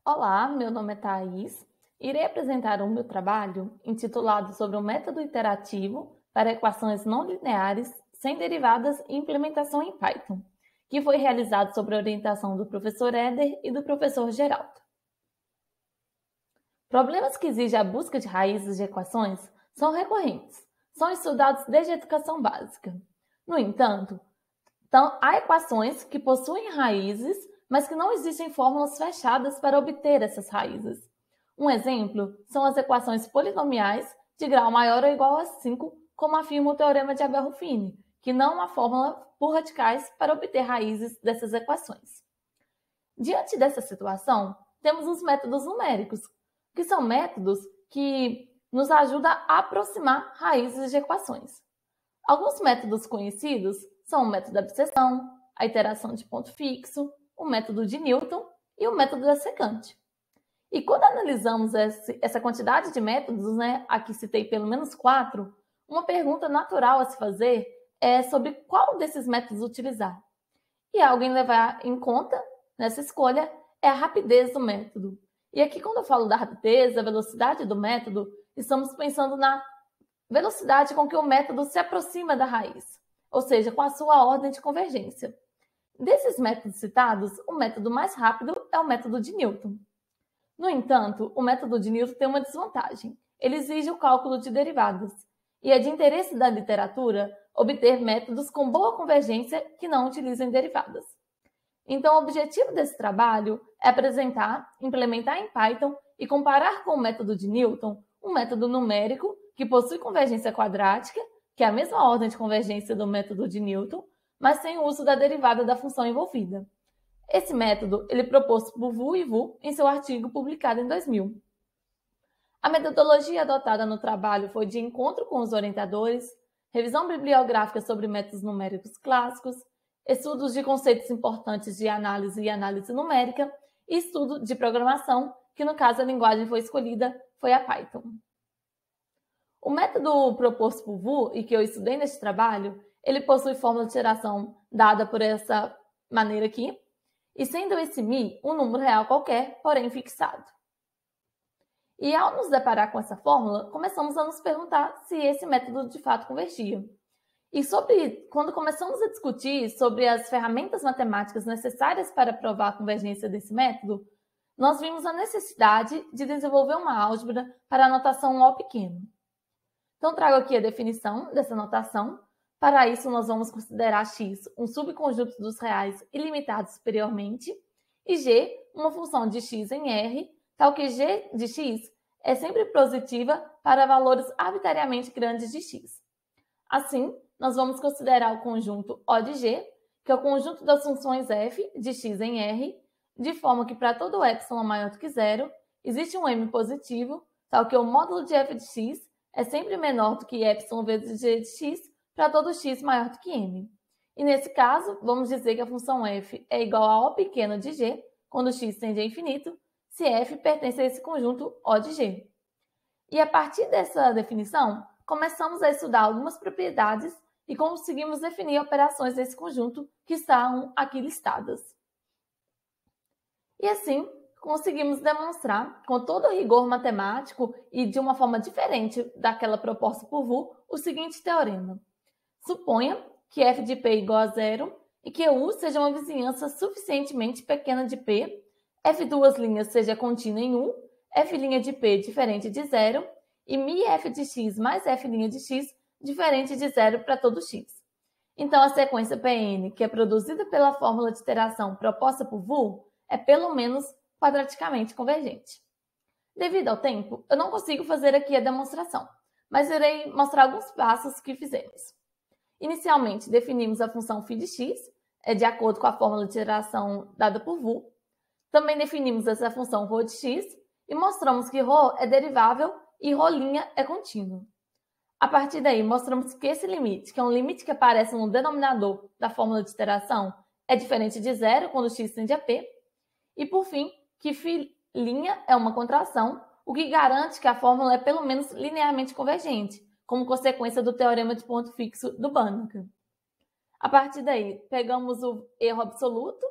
Olá, meu nome é Thaís. Irei apresentar o meu trabalho intitulado sobre o método iterativo para equações não lineares sem derivadas e implementação em Python, que foi realizado sob a orientação do professor Éder e do professor Geraldo. Problemas que exigem a busca de raízes de equações são recorrentes, são estudados desde a educação básica. No entanto, há equações que possuem raízes, mas que não existem fórmulas fechadas para obter essas raízes. Um exemplo são as equações polinomiais de grau maior ou igual a 5, como afirma o teorema de Abel-Ruffini, que não há fórmula por radicais para obter raízes dessas equações. Diante dessa situação, temos os métodos numéricos, que são métodos que nos ajudam a aproximar raízes de equações. Alguns métodos conhecidos são o método da abscissão, a iteração de ponto fixo, o método de Newton e o método da secante. E quando analisamos essa quantidade de métodos, aqui citei pelo menos 4, uma pergunta natural a se fazer é sobre qual desses métodos utilizar. E algo em levar em conta nessa escolha é a rapidez do método. E aqui, quando eu falo da rapidez, da velocidade do método, estamos pensando na velocidade com que o método se aproxima da raiz, ou seja, com a sua ordem de convergência. Desses métodos citados, o método mais rápido é o método de Newton. No entanto, o método de Newton tem uma desvantagem. Ele exige o cálculo de derivadas, e é de interesse da literatura obter métodos com boa convergência que não utilizem derivadas. Então, o objetivo desse trabalho é apresentar, implementar em Python e comparar com o método de Newton um método numérico que possui convergência quadrática, que é a mesma ordem de convergência do método de Newton, mas sem o uso da derivada da função envolvida. Esse método ele é proposto por Wu e Wu em seu artigo publicado em 2000. A metodologia adotada no trabalho foi de encontro com os orientadores, revisão bibliográfica sobre métodos numéricos clássicos, estudos de conceitos importantes de análise e análise numérica e estudo de programação, que no caso a linguagem foi escolhida foi a Python. O método proposto por Wu e que eu estudei neste trabalho, ele possui fórmula de iteração dada por essa maneira aqui, e sendo esse mi um número real qualquer, porém fixado. E ao nos deparar com essa fórmula, começamos a nos perguntar se esse método de fato convergia. E quando começamos a discutir sobre as ferramentas matemáticas necessárias para provar a convergência desse método, nós vimos a necessidade de desenvolver uma álgebra para a notação O pequeno. Então, trago aqui a definição dessa notação. Para isso, nós vamos considerar x um subconjunto dos reais ilimitado superiormente e g uma função de x em R, tal que g de x é sempre positiva para valores arbitrariamente grandes de x. Assim, nós vamos considerar o conjunto O de g, que é o conjunto das funções f de x em R, de forma que para todo epsilon maior do que zero, existe um m positivo, tal que o módulo de f de x é sempre menor do que epsilon vezes g de x para todo x maior do que m. E nesse caso, vamos dizer que a função f é igual a O pequeno de g, quando x tende a infinito, se f pertence a esse conjunto O de g. E a partir dessa definição, começamos a estudar algumas propriedades e conseguimos definir operações desse conjunto que estão aqui listadas. E assim, conseguimos demonstrar, com todo o rigor matemático e de uma forma diferente daquela proposta por Wu, o seguinte teorema. Suponha que f de p é igual a zero e que U seja uma vizinhança suficientemente pequena de p, f duas linhas seja contínua em U, f' de p diferente de zero e mi f de x mais f' de x diferente de zero para todo x. Então, a sequência Pn, que é produzida pela fórmula de iteração proposta por Wu, é pelo menos quadraticamente convergente. Devido ao tempo, eu não consigo fazer aqui a demonstração, mas irei mostrar alguns passos que fizemos. Inicialmente, definimos a função φ de x, de acordo com a fórmula de iteração dada por Wu. Também definimos essa função ρ de x e mostramos que ρ é derivável e ρ' é contínuo. A partir daí, mostramos que esse limite, que é um limite que aparece no denominador da fórmula de iteração, é diferente de zero quando x tende a p. E, por fim, que φ' é uma contração, o que garante que a fórmula é pelo menos linearmente convergente, como consequência do teorema de ponto fixo do Banach. A partir daí, pegamos o erro absoluto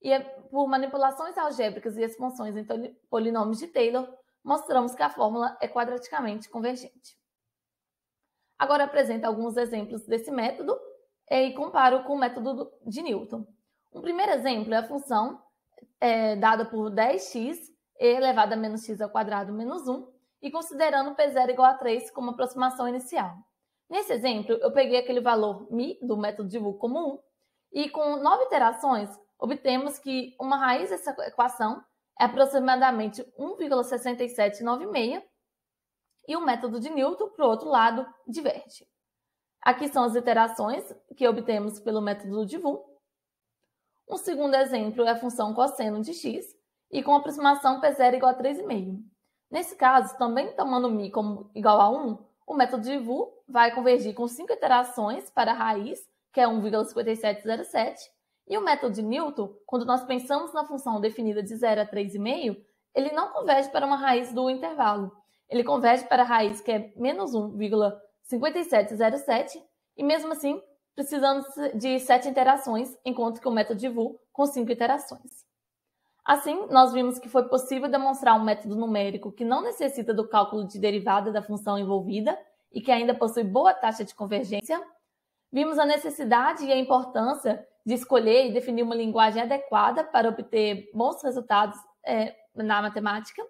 E por manipulações algébricas e expansões em polinômios de Taylor, mostramos que a fórmula é quadraticamente convergente. Agora apresento alguns exemplos desse método e comparo com o método de Newton. Um primeiro exemplo é a função dada por 10x elevado a menos x ao quadrado menos 1 e considerando P0 igual a 3 como aproximação inicial. Nesse exemplo, eu peguei aquele valor μ do método de Wu como 1 e com 9 iterações obtemos que uma raiz dessa equação é aproximadamente 1,6796 e o método de Newton, por outro lado, diverge. Aqui são as iterações que obtemos pelo método de Wu. Um segundo exemplo é a função cosseno de x e com aproximação P0 igual a 3,5. Nesse caso, também tomando μ como igual a 1, o método de Wu vai convergir com 5 iterações para a raiz, que é 1,5707, e o método de Newton, quando nós pensamos na função definida de 0 a 3,5, ele não converge para uma raiz do intervalo. Ele converge para a raiz que é menos 1,5707 e mesmo assim precisamos de 7 interações, enquanto que o método de Wu com 5 interações. Assim, nós vimos que foi possível demonstrar um método numérico que não necessita do cálculo de derivada da função envolvida e que ainda possui boa taxa de convergência. Vimos a necessidade e a importância de escolher e definir uma linguagem adequada para obter bons resultados na matemática.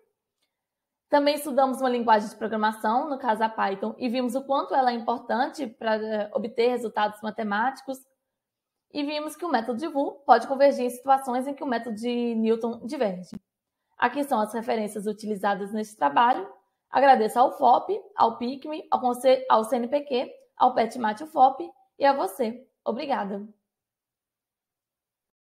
Também estudamos uma linguagem de programação, no caso a Python, e vimos o quanto ela é importante para obter resultados matemáticos. E vimos que o método de Wu pode convergir em situações em que o método de Newton diverge. Aqui são as referências utilizadas neste trabalho. Agradeço ao FOP, ao PICME, ao CNPq, ao PETMAT UFOP e a você. Obrigada!